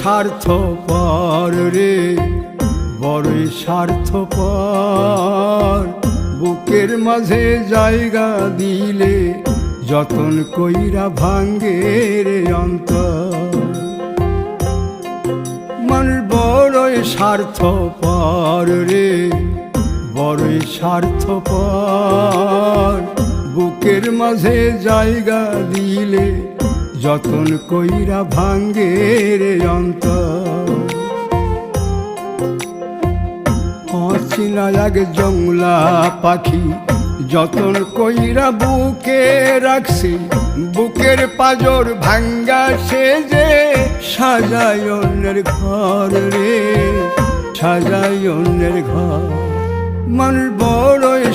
স্বার্থপর রে, বড়ই স্বার্থপর। বুকের মাঝে জায়গা দিলে যতন কইরা ভাঙ্গে রে অন্তর। মানুষ বড়ই স্বার্থপর রে, বড়ই স্বার্থপর। বুকের মাঝে জায়গা দিলে যতন কইরা ভাঙ্গে রে অন্তর। অচেনা এক জংলা পাখি যতন কইরা বুকে রাখছি, বুকের পাজর ভাঙ্গা সে যে সাজায় অন্যের ঘর রে, সাজায় অন্যের ঘর। মানুষ বড়ই